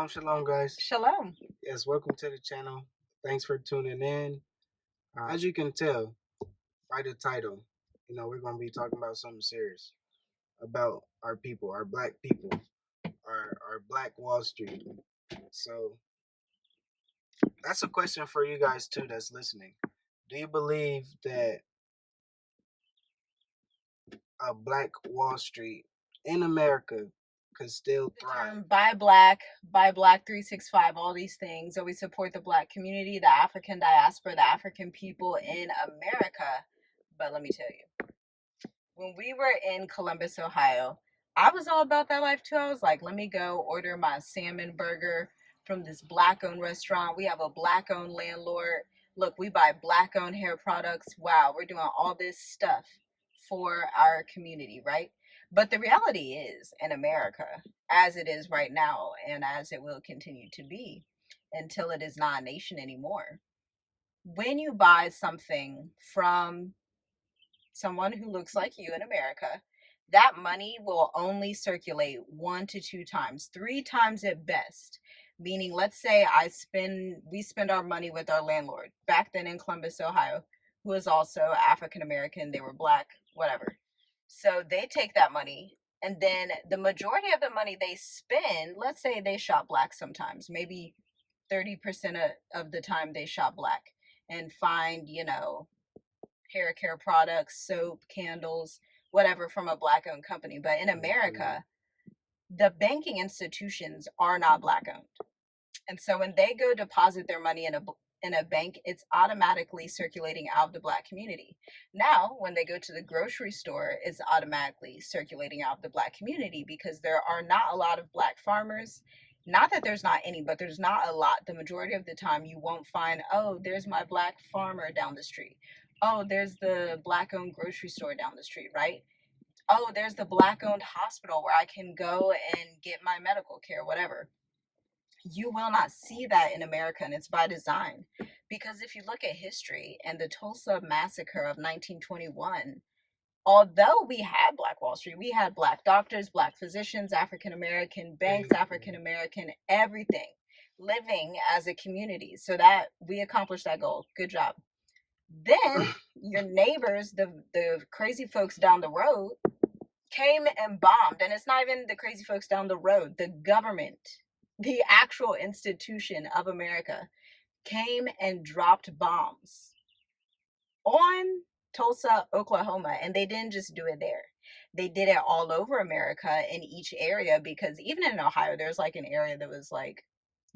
Shalom, guys. Shalom. Yes, welcome to the channel. Thanks for tuning in. As you can tell by the title, we're going to be talking about something serious about our people, our black people, our black Wall Street. So that's a question for you guys too that's listening. Do you believe that a black Wall Street in America could still The thrive? term buy black 365, all these things. Always support the black community, the African diaspora, the African people in America. But let me tell you, when we were in Columbus, Ohio, I was all about that life too. I was like, let me go order my salmon burger from this black owned restaurant. We have a black owned landlord. Look, we buy black owned hair products. Wow, we're doing all this stuff for our community, right? But the reality is, in America, as it is right now, and as it will continue to be until it is not a nation anymore, when you buy something from someone who looks like you in America, that money will only circulate 1 to 2 times, 3 times at best. Meaning, let's say we spend our money with our landlord back then in Columbus, Ohio, who is also African American. They were black, whatever. So they take that money, and then the majority of the money they spend, let's say they shop black sometimes, maybe 30% of the time they shop black and find, hair care products, soap, candles, whatever from a black owned company. But in America, the banking institutions are not black owned. And so when they go deposit their money in a bank, it's automatically circulating out of the black community. Now, when they go to the grocery store, it's automatically circulating out of the black community because there are not a lot of black farmers. Not that there's not any, but there's not a lot. The majority of the time, you won't find, oh, there's my black farmer down the street. Oh, there's the black owned grocery store down the street, right? Oh, there's the black owned hospital where I can go and get my medical care, whatever. You will not see that in America, and it's by design. Because if you look at history and the Tulsa massacre of 1921, although we had Black Wall Street, we had black doctors, black physicians, African American banks, African American everything living as a community. So that we accomplished that goal. Good job. Then your neighbors, the crazy folks down the road, came and bombed. And it's not even the crazy folks down the road. The government, the actual institution of America, came and dropped bombs on Tulsa, Oklahoma. And they didn't just do it there. They did it all over America in each area, because even in Ohio, there's like an area that was like,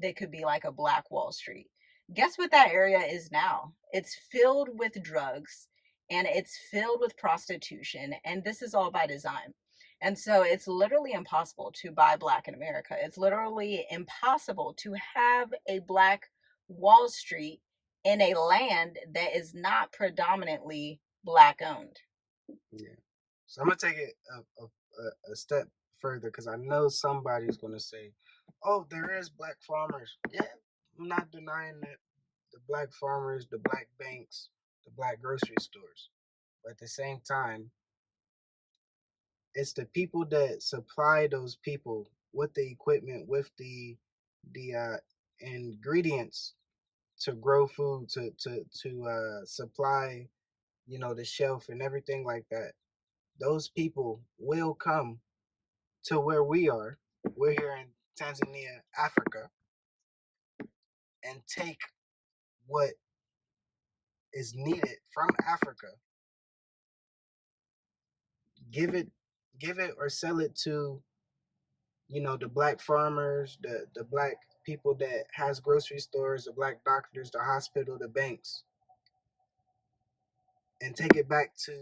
that could be like a Black Wall Street. Guess what that area is now? It's filled with drugs and it's filled with prostitution. And this is all by design. And so it's literally impossible to buy black in America. It's literally impossible to have a Black Wall Street in a land that is not predominantly black owned. Yeah. So I'm gonna take it a step further because I know somebody's gonna say, "Oh, there is black farmers." Yeah, I'm not denying that the black farmers, the black banks, the black grocery stores, but at the same time, it's the people that supply those people with the equipment, with the ingredients to grow food, to supply, the shelf and everything like that. Those people will come to where we are. We're here in Tanzania, Africa, and take what is needed from Africa, give it, or sell it to, the black farmers, the black people that has grocery stores, the black doctors, the hospital, the banks, and take it back to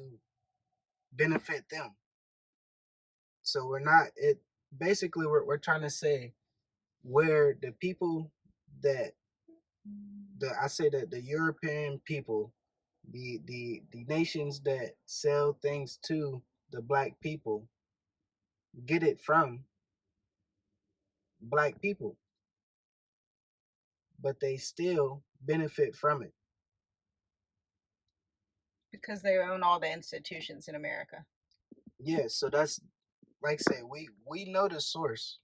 benefit them. So we're not it. Basically, we're trying to say where the people that I say that the European people, the nations that sell things to the black people, get it from black people, but they still benefit from it. Because they own all the institutions in America. Yeah, so that's like I say, we know the source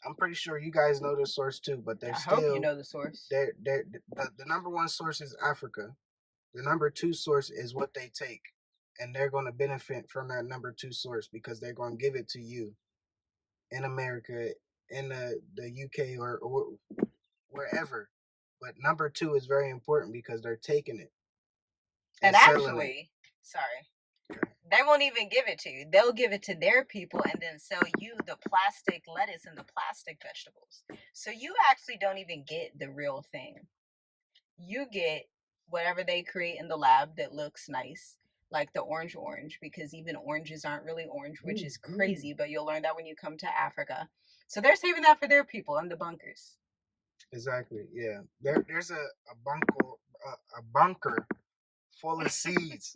I'm pretty sure you guys know the source too, but they're I hope you still know the source. they're the number one source is Africa. The number two source is what they take, and they're going to benefit from that number two source because they're going to give it to you in America, in the UK or wherever. But number two is very important because they're taking it And and selling it. actually, sorry, they won't even give it to you. They'll give it to their people and then sell you the plastic lettuce and the plastic vegetables. So you actually don't even get the real thing. You get whatever they create in the lab that looks nice, like the orange, because even oranges aren't really orange, which is crazy, but you'll learn that when you come to Africa. So they're saving that for their people in the bunkers. Exactly. Yeah. There's a bunker full of seeds,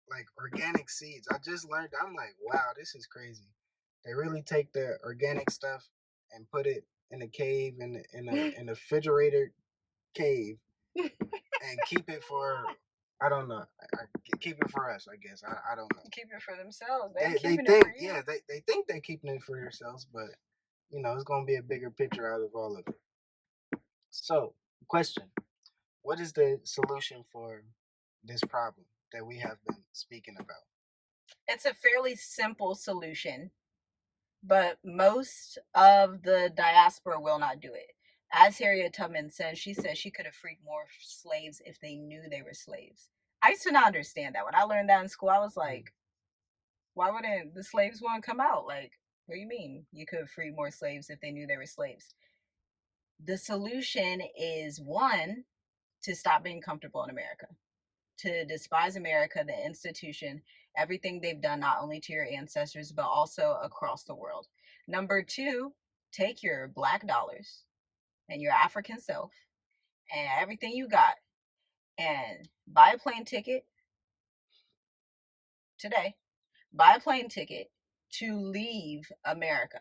like organic seeds. I just learned. I'm like, wow, this is crazy. They really take the organic stuff and put it in a cave in a refrigerator cave and keep it for I don't know. Keep it for us, I guess. I don't know. Keep it for themselves. They ain't They keeping it think for you. yeah they think they're keeping it for themselves, but it's gonna be a bigger picture out of all of it. So, question: what is the solution for this problem that we have been speaking about? It's a fairly simple solution, but most of the diaspora will not do it. As Harriet Tubman says, she said she could have freed more slaves if they knew they were slaves. I used to not understand that. When I learned that in school, I was like, why wouldn't the slaves want to come out? Like, what do you mean you could have freed more slaves if they knew they were slaves? The solution is one, to stop being comfortable in America, to despise America, the institution, everything they've done, not only to your ancestors, but also across the world. Number two, take your black dollars and your African self and everything you got and buy a plane ticket today, buy a plane ticket to leave America.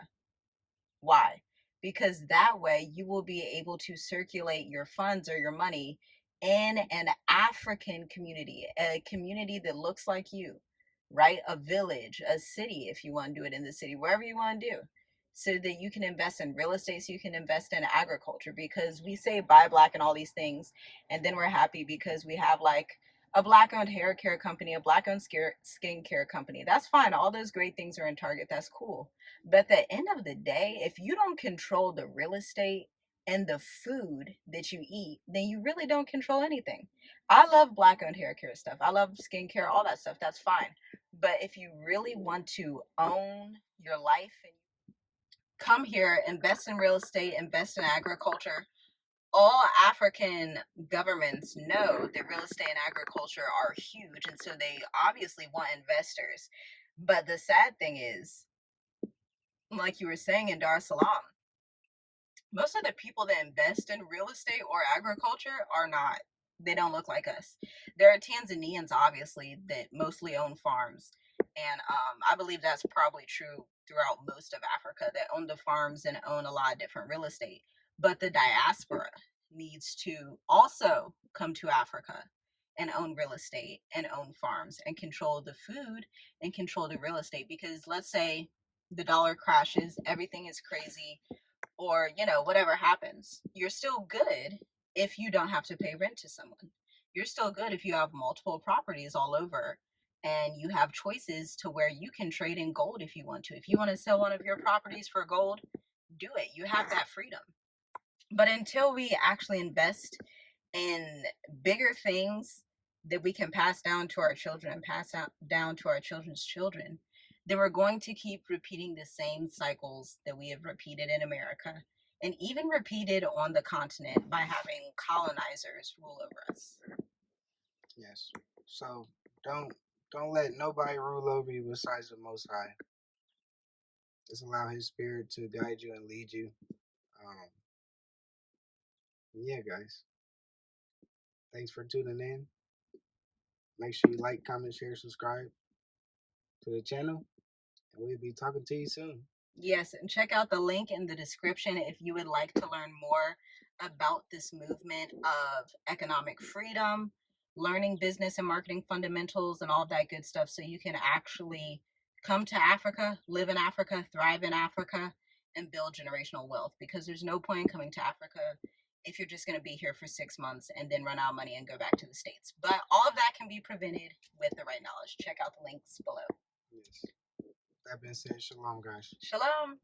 Why? Because that way you will be able to circulate your funds or your money in an African community, a community that looks like you, right? A village, a city, if you want to do it in the city, wherever you want to do, so that you can invest in real estate, so you can invest in agriculture. Because we say buy black and all these things, and then we're happy because we have like a black owned hair care company, a black owned skin care company. That's fine. All those great things are in Target. That's cool. But at the end of the day, if you don't control the real estate and the food that you eat, then you really don't control anything. I love black owned hair care stuff. I love skincare, all that stuff. That's fine. But if you really want to own your life and come here, invest in real estate, invest in agriculture, all African governments know that real estate and agriculture are huge. And so they obviously want investors. But the sad thing is, like you were saying in Dar es Salaam, most of the people that invest in real estate or agriculture are not. They don't look like us. There are Tanzanians, obviously, that mostly own farms. And I believe that's probably true throughout most of Africa, that own the farms and own a lot of different real estate. But the diaspora needs to also come to Africa and own real estate and own farms and control the food and control the real estate. Because let's say the dollar crashes, everything is crazy, or whatever happens, you're still good if you don't have to pay rent to someone. You're still good if you have multiple properties all over and you have choices to where you can trade in gold if you want to. If you want to sell one of your properties for gold, do it. You have that freedom. But until we actually invest in bigger things that we can pass down to our children and pass out down to our children's children, then we're going to keep repeating the same cycles that we have repeated in America and even repeated on the continent by having colonizers rule over us. Yes. So don't don't let nobody rule over you besides the Most High. Just allow His Spirit to guide you and lead you. Um, yeah, guys. Thanks for tuning in. Make sure you like, comment, share, subscribe to the channel, and we'll be talking to you soon. Yes, and check out the link in the description if you would like to learn more about this movement of economic freedom, learning business and marketing fundamentals, and all that good stuff so you can actually come to Africa, live in Africa, thrive in Africa, and build generational wealth, because there's no point in coming to Africa if you're just going to be here for 6 months and then run out of money and go back to the States. But all of that can be prevented with the right knowledge. Check out the links below. Yes. That being said, shalom, guys. Shalom.